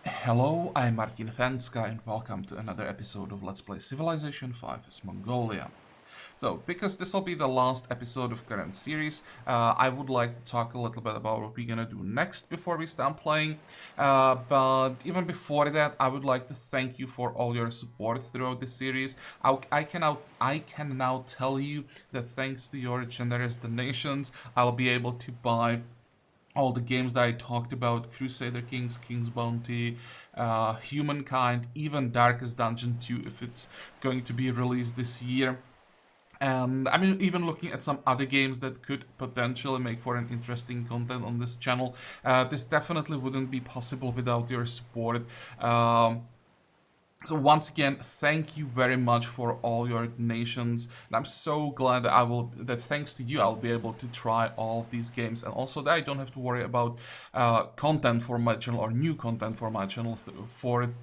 Hello, I'm Martin Fencka and welcome to another episode of Let's Play Civilization 5 as Mongolia. So, because this will be the last episode of current series, I would like to talk a little bit about what we're gonna do next before we start playing. But even before that, I would like to thank you for all your support throughout this series. I can now tell you that thanks to your generous donations, I'll be able to buy all the games that I talked about: Crusader Kings, King's Bounty, Humankind, even Darkest Dungeon 2 if it's going to be released this year. And I mean, even looking at some other games that could potentially make for an interesting content on this channel. This definitely wouldn't be possible without your support. So once again, thank you very much for all your donations, and I'm so glad that thanks to you, I'll be able to try all of these games, and also that I don't have to worry about content for my channel or new content for my channel for,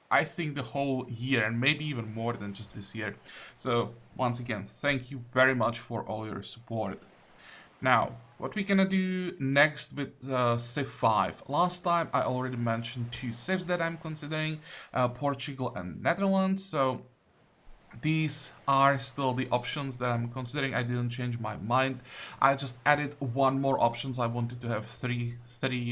I think, the whole year, and maybe even more than just this year. So once again, thank you very much for all your support. Now, what we're gonna do next with Civ 5. Last time I already mentioned two civs that I'm considering, Portugal and Netherlands, so these are still the options that I'm considering. I didn't change my mind. I just added one more options. I wanted to have three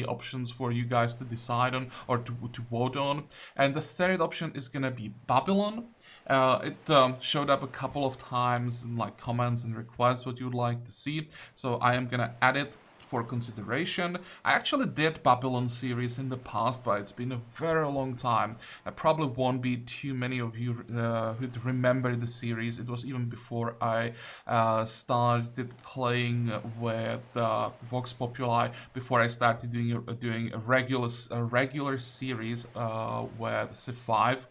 options for you guys to decide on or to vote on. And the third option is gonna be Babylon. It showed up a couple of times in like comments and requests what you'd like to see. So I am gonna add it for consideration. I actually did Babylon series in the past, but it's been a very long time. I probably won't be too many of you who'd remember the series. It was even before I started playing with Vox Populi, before I started doing a regular series with Civ 5.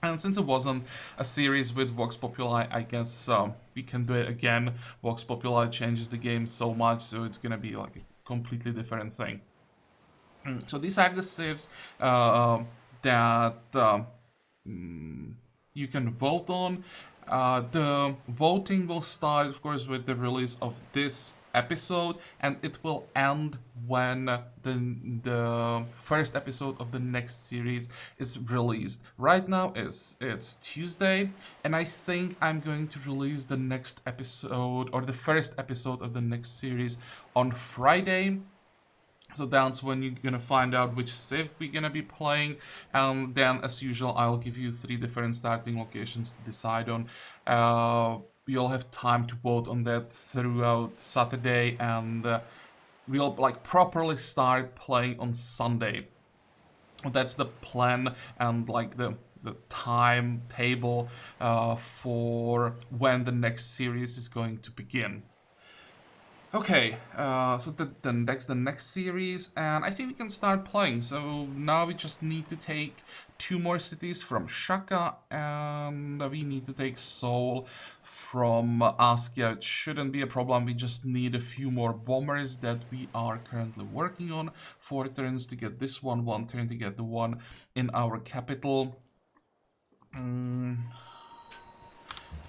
And since it wasn't a series with Vox Populi, I guess we can do it again. Vox Populi changes the game so much, so it's gonna be like a completely different thing. So these are the civs that you can vote on. The voting will start, of course, with the release of this episode, and it will end when the first episode of the next series is released. Right now it's Tuesday, and I think I'm going to release the next episode or the first episode of the next series on Friday. So that's when you're gonna find out which civ we're gonna be playing, and then as usual I'll give you 3 different starting locations to decide on. You'll have time to vote on that throughout Saturday, and we'll like properly start playing on Sunday. That's the plan and like the timetable for when the next series is going to begin. Okay, so the next series, and I think we can start playing. So now we just need to take 2 more cities from Chaka, and we need to take Seoul from Askia. It shouldn't be a problem. We just need a few more bombers that we are currently working on. 4 turns to get this one, 1 turn to get the one in our capital.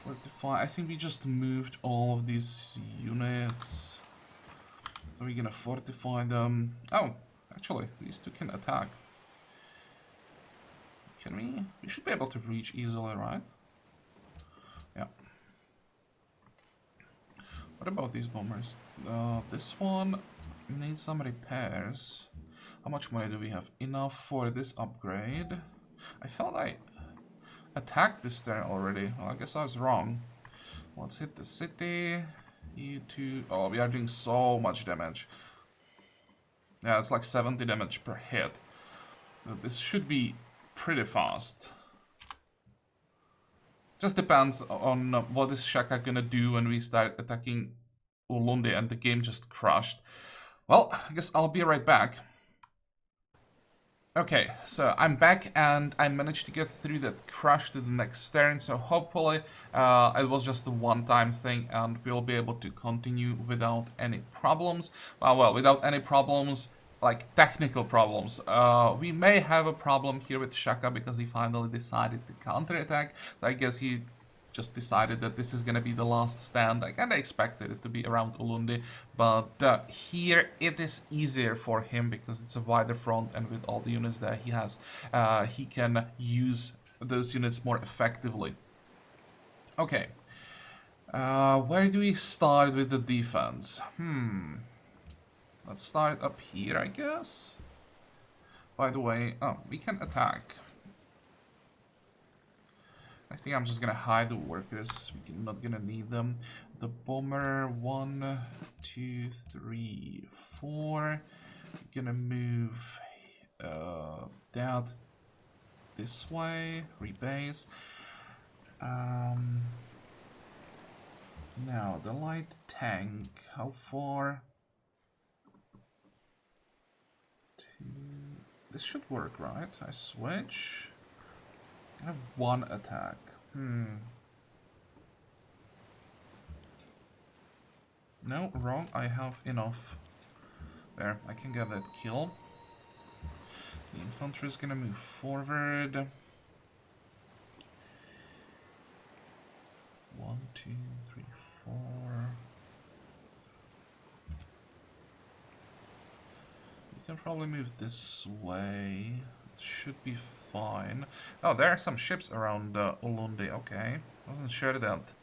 Fortify. I think we just moved all of these units. Are we gonna fortify them? Oh, actually, these 2 can attack. Can we? We should be able to reach easily, right? Yeah. What about these bombers? This one needs some repairs. How much money do we have? Enough for this upgrade. I thought I attacked this turn already. Well, I guess I was wrong. Let's hit the city. You two. Oh, we are doing so much damage. Yeah, it's like 70 damage per hit. So this should be pretty fast. Just depends on what is Chaka gonna do when we start attacking Ulundi and the game just crashed. Well, I guess I'll be right back. Okay, so I'm back and I managed to get through that crash to the next turn, so hopefully it was just a one-time thing and we'll be able to continue without any problems. Well, without any problems, like technical problems. We may have a problem here with Chaka because he finally decided to counterattack. I guess he just decided that this is gonna be the last stand. I kinda expected it to be around Ulundi, but here it is easier for him because it's a wider front, and with all the units that he has, he can use those units more effectively. Okay. Where do we start with the defense? Let's start up here, I guess. By the way, oh, we can attack. I think I'm just gonna hide the workers. We're not gonna need them. The bomber, 1, 2, 3, 4. We're gonna move that this way, rebase. Now, the light tank, how far? This should work, right? I switch. I have 1 attack. No, wrong. I have enough. There, I can get that kill. The infantry is gonna move forward. 1, 2, 3, 4. You can probably move this way. It should be fine. Oh, there are some ships around Ulundi. Okay, wasn't sure that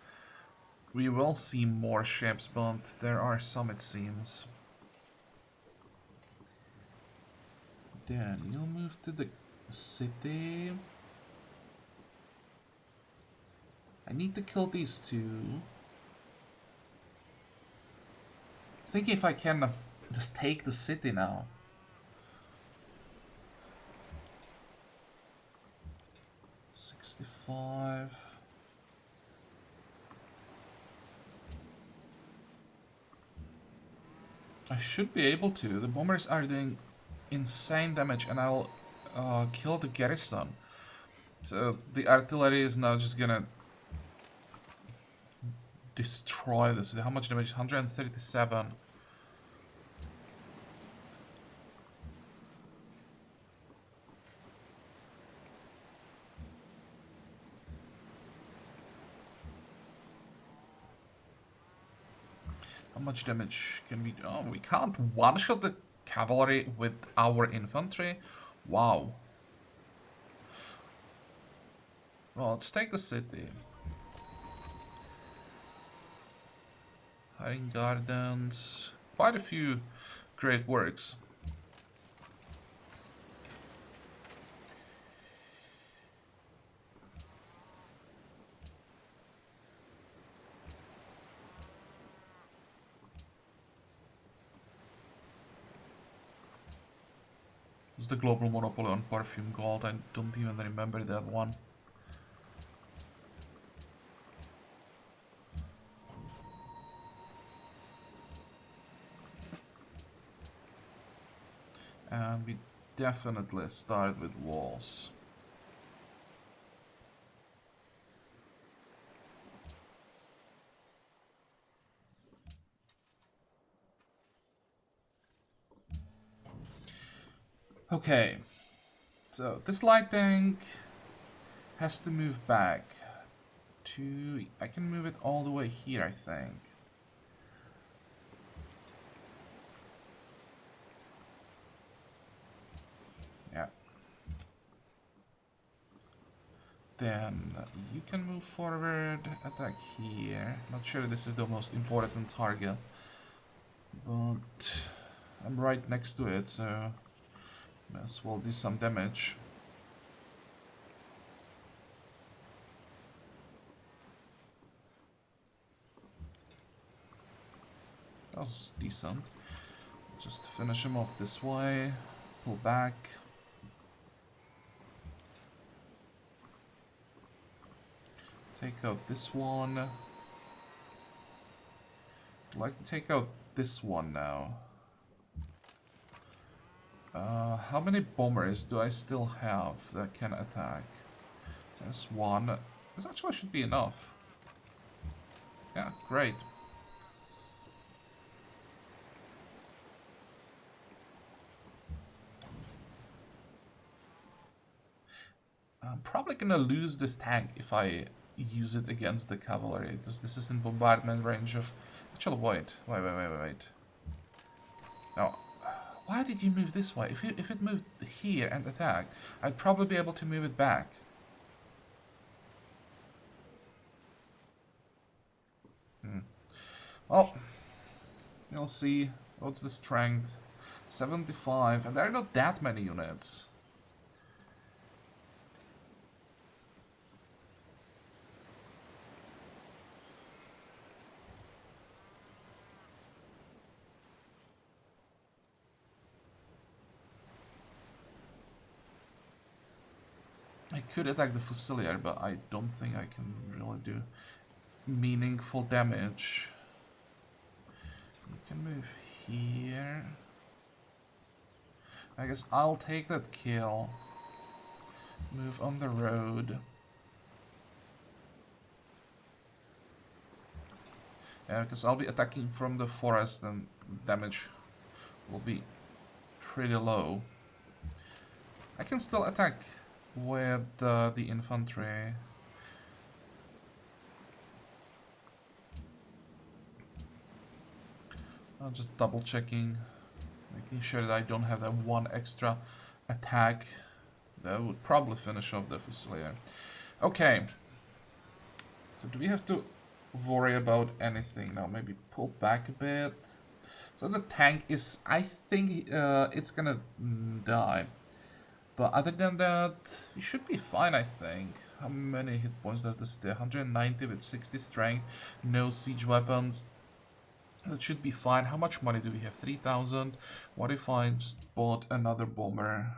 we will see more ships, but there are some, it seems. Then you'll move to the city. I need to kill these 2. I think if I can just take the city now. $65. I should be able to. The bombers are doing insane damage, and I'll kill the garrison. So the artillery is now just gonna destroy this. How much damage? 137. How much damage can we do? Oh, we can't one-shot the cavalry with our infantry? Wow. Well, let's take the city. Hiding Gardens. Quite a few great works. It's the global monopoly on perfume gold. I don't even remember that one. And we definitely start with walls. Okay, so this light tank has to move back to... I can move it all the way here, I think. Yeah. Then you can move forward, attack here. Not sure this is the most important target, but I'm right next to it, so may as well do some damage. That was decent. Just finish him off this way, pull back. Take out this one. I'd like to take out this one now. How many bombers do I still have that can attack? There's one. This actually should be enough. Yeah, great. I'm probably gonna lose this tank if I use it against the cavalry, because this is in bombardment range of... Actually, wait. Now, why did you move this way? If it moved here and attacked, I'd probably be able to move it back. Well, you'll see. What's the strength? 75, and there are not that many units. I could attack the Fusilier, but I don't think I can really do meaningful damage. You can move here. I guess I'll take that kill. Move on the road. Yeah, because I'll be attacking from the forest and damage will be pretty low. I can still attack with the infantry. I'm just double checking, making sure that I don't have that one extra attack. That would probably finish off the Fusilier. Okay. So do we have to worry about anything now? Maybe pull back a bit. So the tank is, I think it's gonna die. But other than that, we should be fine, I think. How many hit points does this do? 190 with 60 strength, no siege weapons. That should be fine. How much money do we have? 3,000. What if I just bought another bomber?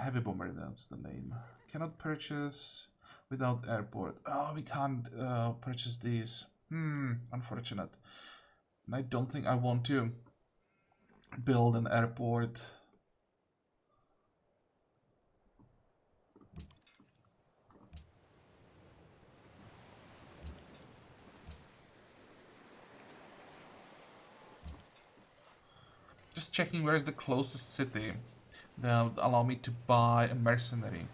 Heavy bomber, that's the name. Cannot purchase without airport. Oh, we can't purchase these. Unfortunate. And I don't think I want to build an airport. Just checking where is the closest city that would allow me to buy a mercenary.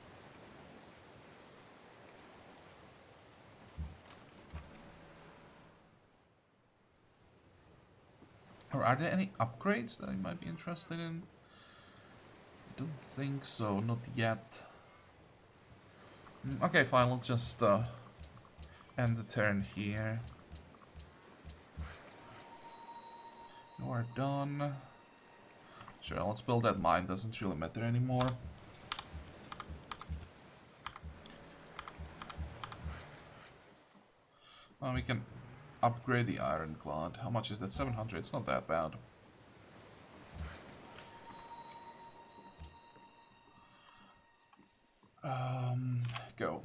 Or are there any upgrades that I might be interested in? I don't think so, not yet. Okay, fine, we'll just end the turn here. You are done. Sure, let's build that mine, doesn't really matter anymore. Well, we can upgrade the ironclad. How much is that? 700, it's not that bad. Go.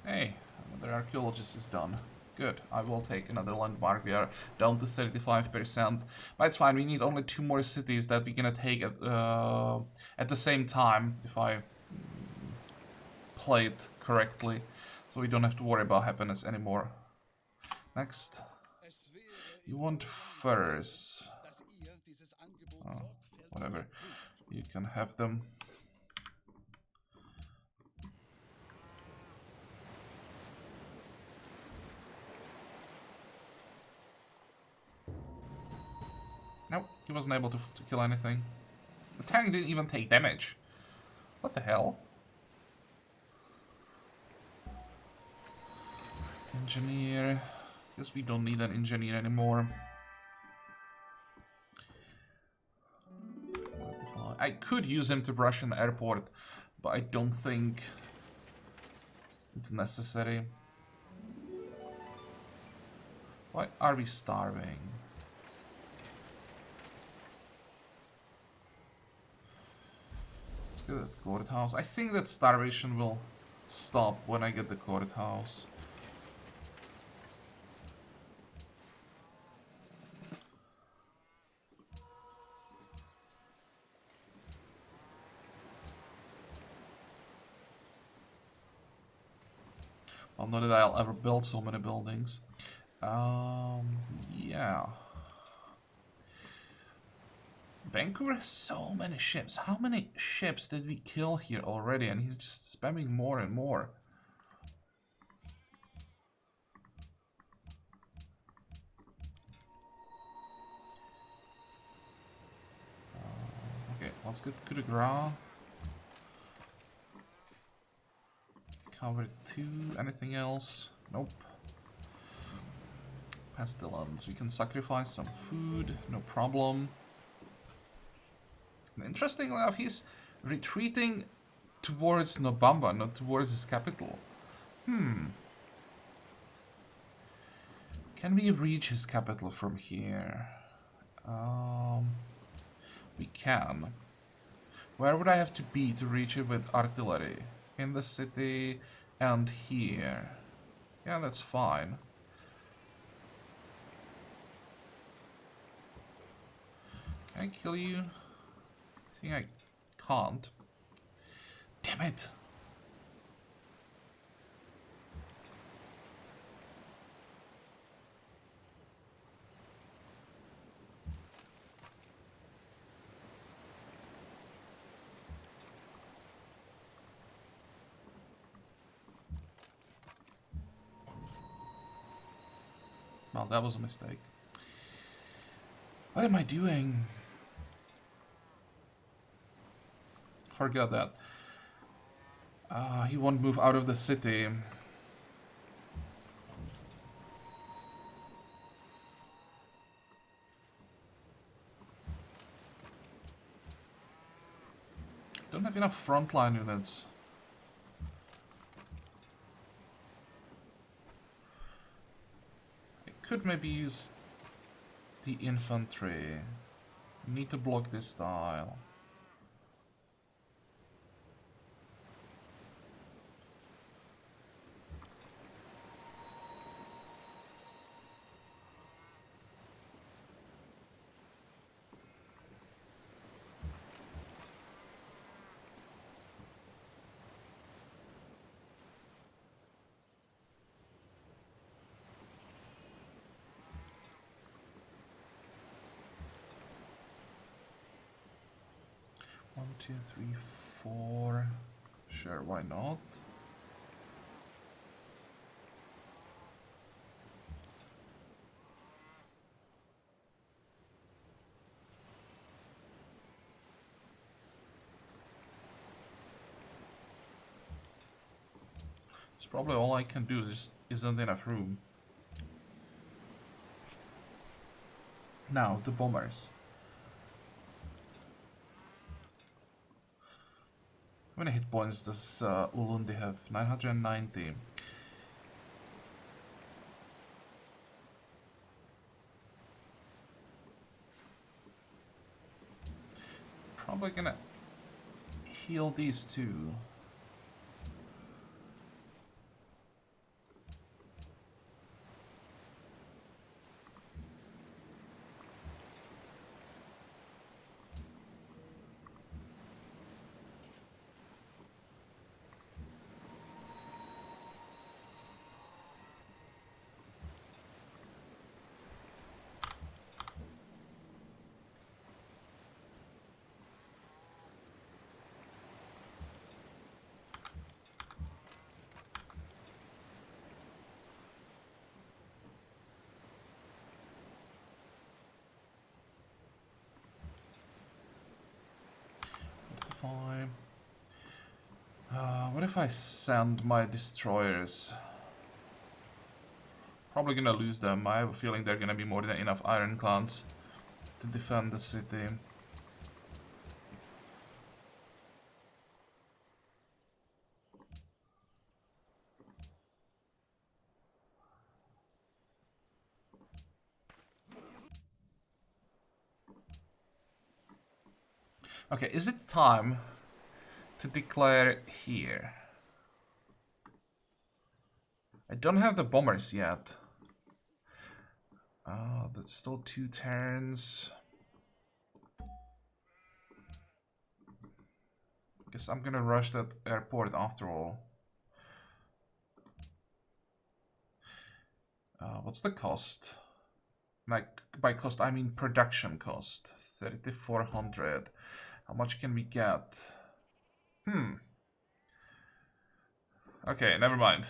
Hey, another archaeologist is done. Good, I will take another landmark. We are down to 35%. But it's fine, we need only 2 more cities that we're gonna take at the same time, if I play it correctly. So we don't have to worry about happiness anymore. Next. You want furs. Oh, whatever. You can have them. Nope, he wasn't able to kill anything. The tank didn't even take damage. What the hell? Engineer. Guess we don't need an engineer anymore. I could use him to brush an airport, but I don't think it's necessary. Why are we starving? Let's get that courthouse. I think that starvation will stop when I get the courthouse. Well, not that I'll ever build so many buildings. Yeah. Vancouver has so many ships. How many ships did we kill here already? And he's just spamming more and more. Okay, let's get coup de grace. Cover 2. Anything else? Nope. Pestilence. We can sacrifice some food. No problem. And interestingly enough, he's retreating towards Nobamba, not towards his capital. Can we reach his capital from here? We can. Where would I have to be to reach it with artillery? In the city and here. Yeah, that's fine. Can I kill you? I think I can't. Damn it! Well, that was a mistake. What am I doing? Forget that. He won't move out of the city. Don't have enough frontline units. I could maybe use the infantry. Need to block this tile. One, two, three, four. Sure, why not? It's probably all I can do. Just isn't enough room. Now, the bombers. How many hit points does Ulundi have? 990. Probably gonna heal these two. Fine. What if I send my destroyers? Probably gonna lose them. I have a feeling they're gonna be more than enough ironclads to defend the city. Okay, is it time to declare here? I don't have the bombers yet. That's still 2 turns. Guess I'm gonna rush that airport after all. What's the cost? Like, by cost, I mean production cost. 3,400. How much can we get? Okay, never mind.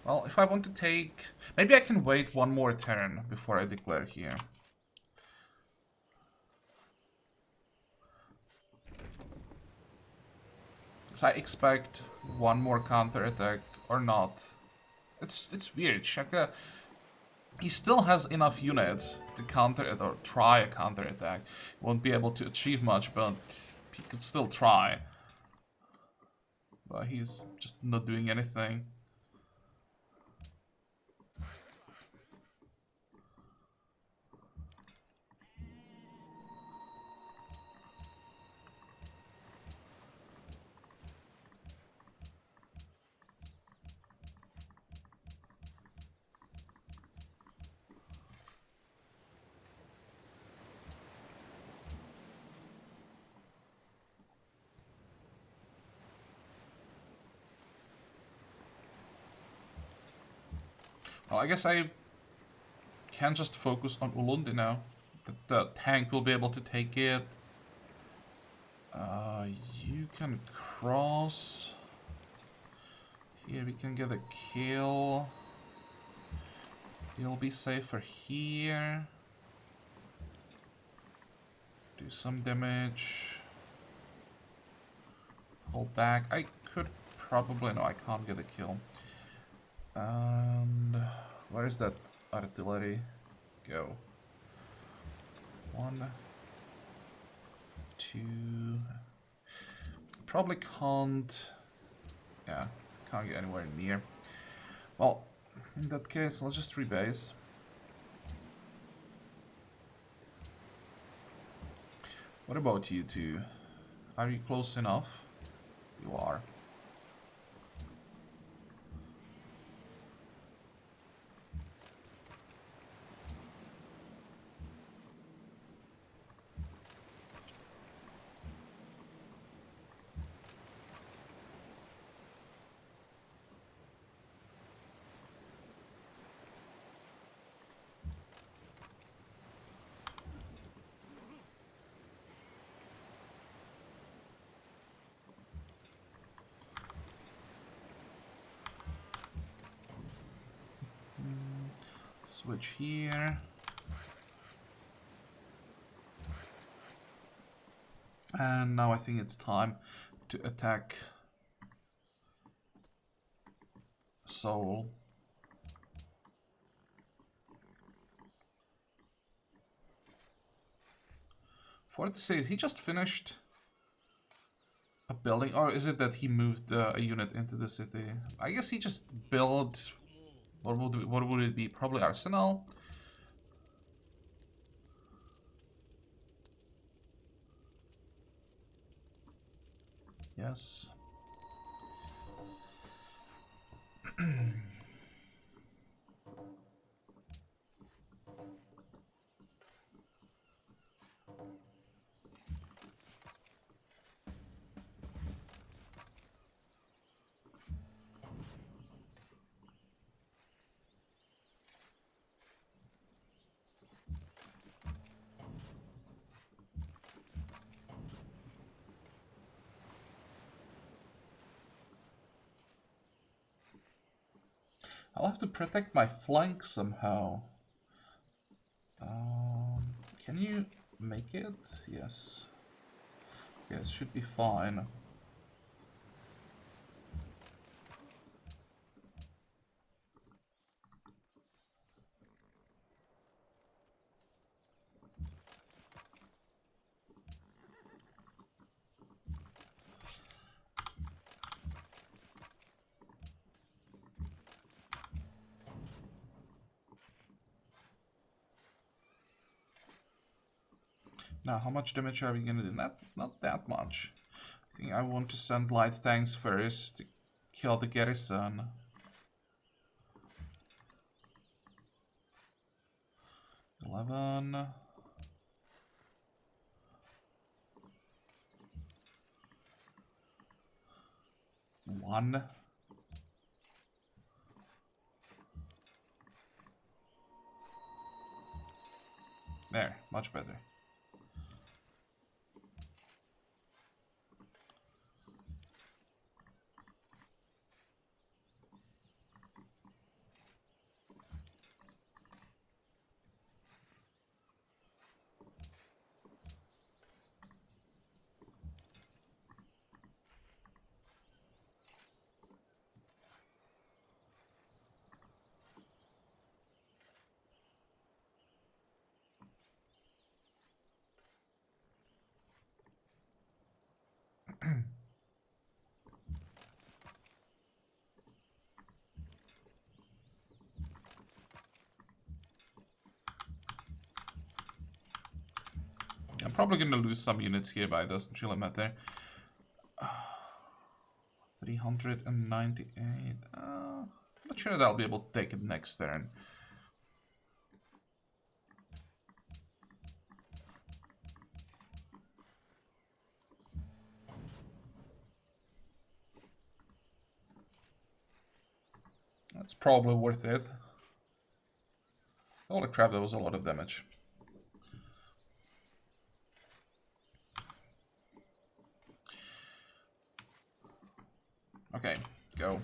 Well, if I want to take... Maybe I can wait one more turn before I declare here. Because I expect one more counterattack or not. It's weird. Chaka, he still has enough units to counter it or try a counterattack. Won't be able to achieve much, but he could still try. But he's just not doing anything. Well, I guess I can just focus on Ulundi now. The tank will be able to take it. You can cross. Here we can get a kill. You'll be safer here. Do some damage. Hold back. I could probably... No, I can't get a kill. And where is that artillery? Go. 1, 2. Probably can't. Yeah, can't get anywhere near. Well, in that case, I'll just rebase. What about you two? Are you close enough? You are. Switch here. And now I think it's time to attack Seoul. For the city, he just finished a building, or is it that he moved a unit into the city? I guess he just built. What would it be? Probably Arsenal. Yes. I'll have to protect my flank somehow. Can you make it? Yes. Yes, should be fine. Now, how much damage are we gonna do? Not that much. I think I want to send light tanks first to kill the garrison. $11. $1. There, much better. I'm probably gonna lose some units here, but it doesn't really matter. 398. Not sure that I'll be able to take it next turn. That's probably worth it. Holy crap, that was a lot of damage. Okay, go.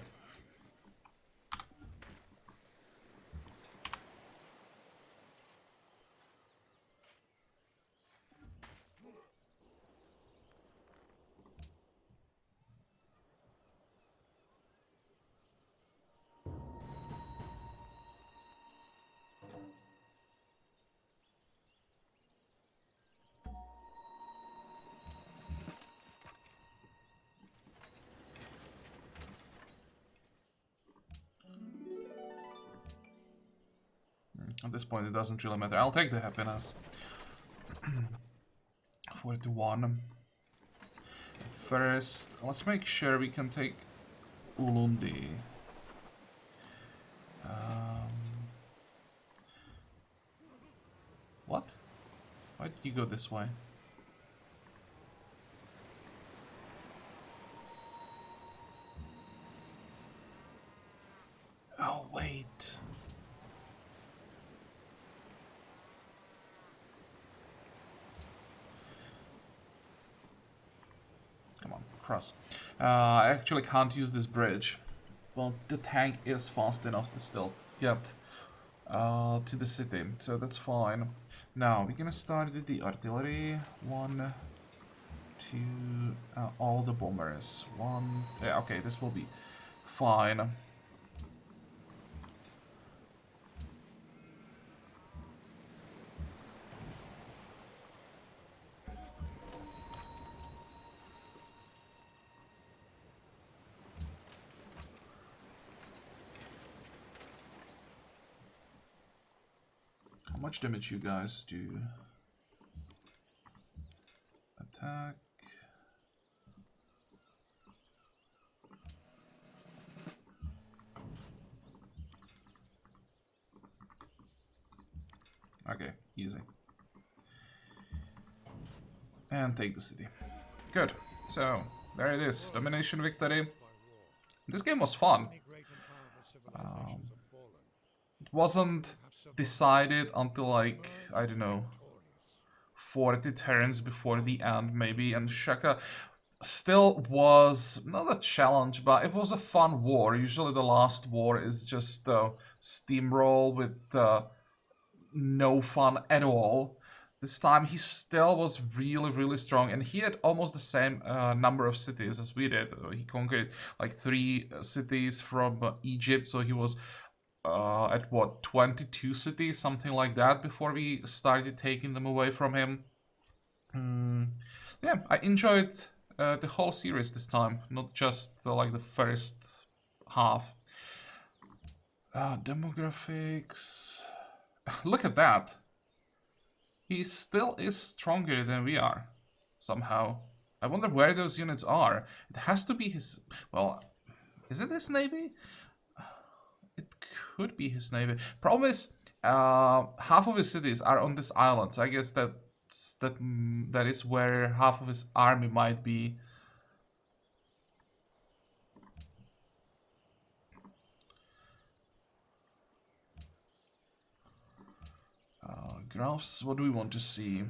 At this point, it doesn't really matter. I'll take the happiness. 41. First, let's make sure we can take Ulundi. What? Why did you go this way? Oh, wait. Come on, cross. I actually can't use this bridge. Well, the tank is fast enough to still get to the city, so that's fine. Now, we're gonna start with the artillery. 1, 2, all the bombers. 1, yeah, okay, this will be fine. How much damage you guys do? Attack. Okay, easy. And take the city. Good. So, there it is. Domination victory. This game was fun. It wasn't decided until like, I don't know, 40 turns before the end maybe, and Chaka still was not a challenge, but it was a fun war. Usually the last war is just steamroll with no fun at all. This time he still was really strong, and he had almost the same number of cities as we did. He conquered like 3 cities from Egypt, so he was at what, 22 cities, something like that, before we started taking them away from him. Yeah, I enjoyed the whole series this time, not just like the first half. Demographics. Look at that. He still is stronger than we are, somehow. I wonder where those units are. It has to be his... Well, is it his navy? It could be his navy. Problem is, half of his cities are on this island, so I guess that is where half of his army might be. Graphs, what do we want to see?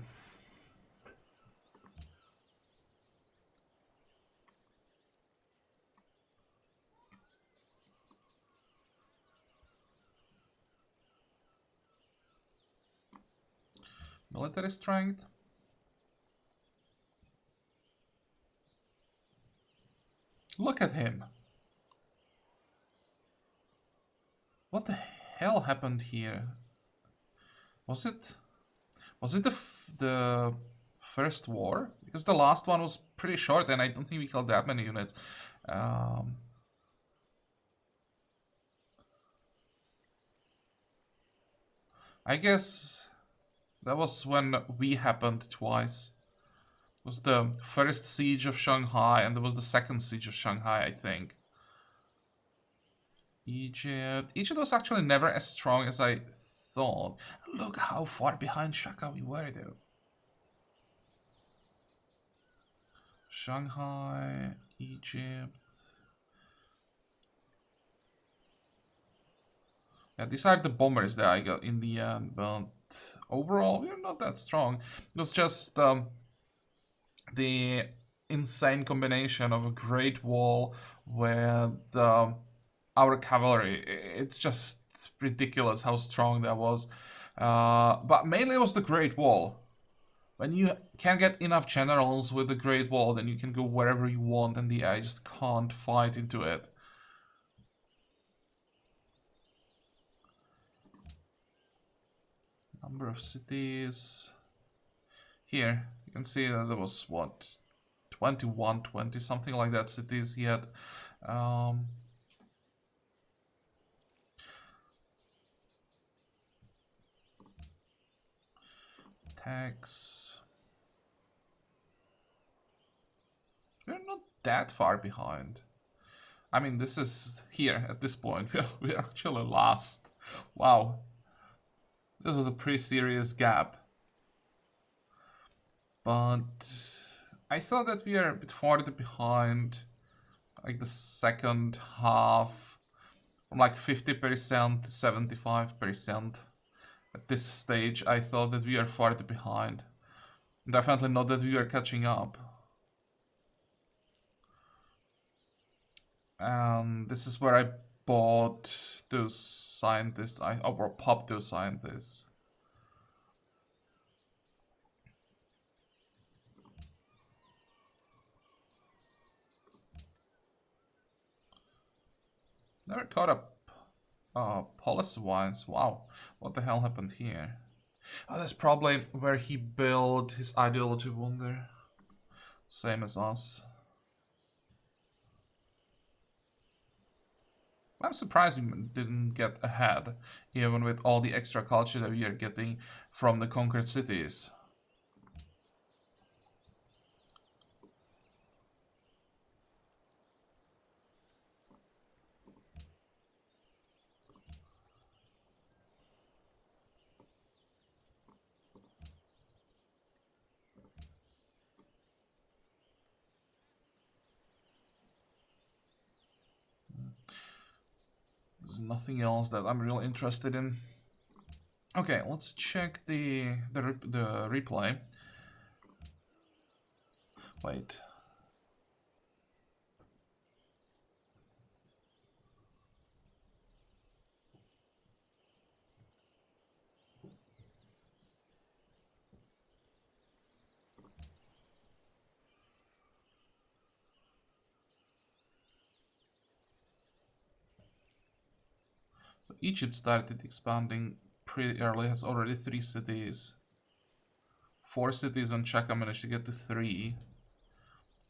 Military strength. Look at him. What the hell happened here? Was it the first war? Because the last one was pretty short, and I don't think we killed that many units. I guess that was when we happened twice. It was the first siege of Shanghai, and there was the second siege of Shanghai, I think. Egypt. Egypt was actually never as strong as I thought. Look how far behind Chaka we were, though. Shanghai, Egypt. Yeah, these are the bombers that I got in the end, but overall we're not that strong. It was just the insane combination of a Great Wall with our cavalry. It's just ridiculous how strong that was. But mainly it was the Great Wall. When you can get enough generals with the Great Wall, then you can go wherever you want, and the AI just can't fight into it. Number of cities. Here, you can see that there was, what, 21, 20, something like that cities he had. Tax. We're not that far behind. I mean, this is here at this point. We're actually last. Wow. This is a pretty serious gap. But I thought that we are a bit farther behind, like the second half, from like 50% to 75%. At this stage, I thought that we are farther behind. Definitely not that we are catching up. And this is where I bought those scientists, or popped those scientists. Never caught up policy-wise. Wow, what the hell happened here? Oh, that's probably where he built his ideology wonder. Same as us. I'm surprised we didn't get ahead, even with all the extra culture that we are getting from the conquered cities. There's nothing else that I'm really interested in. Okay, let's check the replay. Wait. So Egypt started expanding pretty early, has already 3 cities. 4 cities when Chaka managed to get to 3.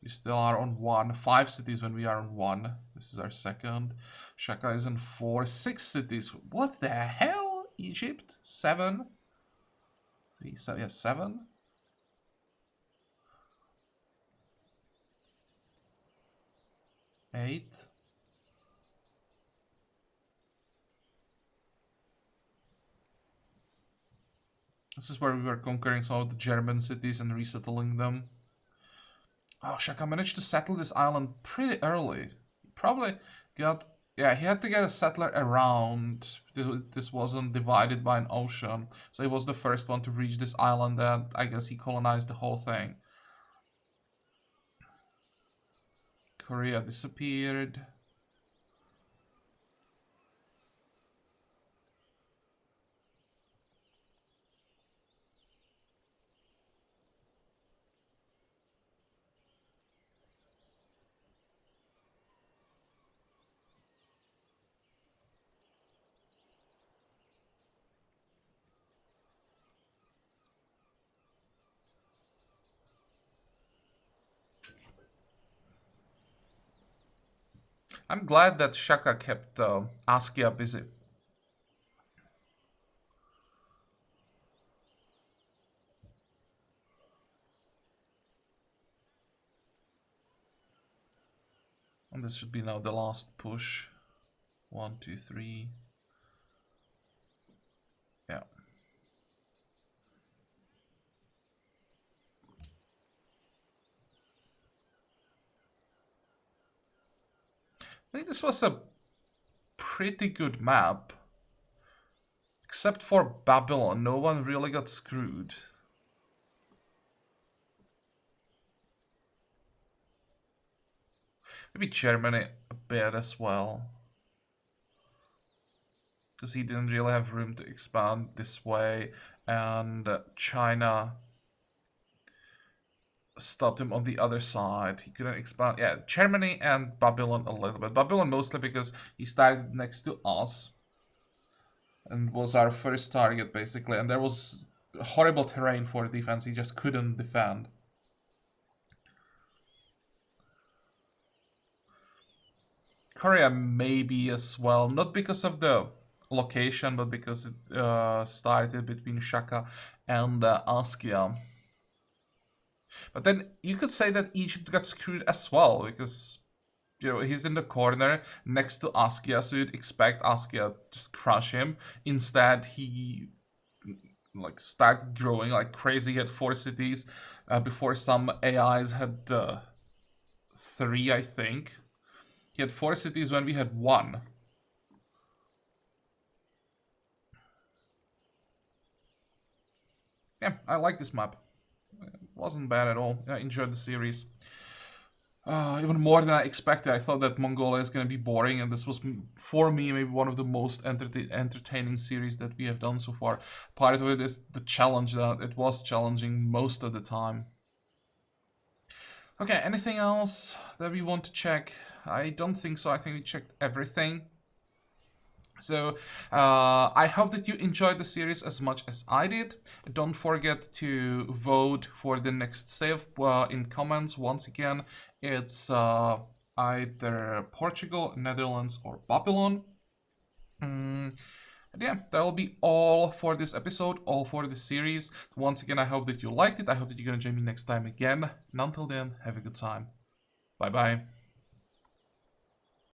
We still are on 1. 5 cities when we are on 1. This is our second. Chaka is on 4. 6 cities. What the hell? Egypt? 7. 3, 7, yeah, 7. Eight. This is where we were conquering some of the German cities and resettling them. Oh, Chaka managed to settle this island pretty early. He probably got... Yeah, he had to get a settler around. This wasn't divided by an ocean. So he was the first one to reach this island, and I guess he colonized the whole thing. Korea disappeared. I'm glad that Chaka kept Askia busy. And this should be now the last push. 1, 2, 3. Yeah. I think this was a pretty good map. Except for Babylon, no one really got screwed. Maybe Germany a bit as well. Because he didn't really have room to expand this way. And China stopped him on the other side. He couldn't expand. Yeah, Germany and Babylon a little bit. Babylon mostly because he started next to us. And was our first target, basically. And there was horrible terrain for defense. He just couldn't defend. Korea maybe as well. Not because of the location, but because it started between Chaka and Askia. But then you could say that Egypt got screwed as well, because he's in the corner next to Askia, so you'd expect Askia to just crush him. Instead, he started growing like crazy. He had 4 cities before some AIs had 3, I think. He had 4 cities when we had 1. Yeah, I like this map. It wasn't bad at all. I enjoyed the series. Even more than I expected. I thought that Mongolia is going to be boring, and this was, for me, maybe one of the most entertaining series that we have done so far. Part of it is the challenge that it was challenging most of the time. Okay, anything else that we want to check? I don't think so. I think we checked everything. So I hope that you enjoyed the series as much as I did. Don't forget to vote for the next save in comments. Once again, it's either Portugal, Netherlands, or Babylon. And yeah, that will be all for this episode, all for this series. Once again, I hope that you liked it. I hope that you're gonna join me next time again. And until then, have a good time. Bye bye.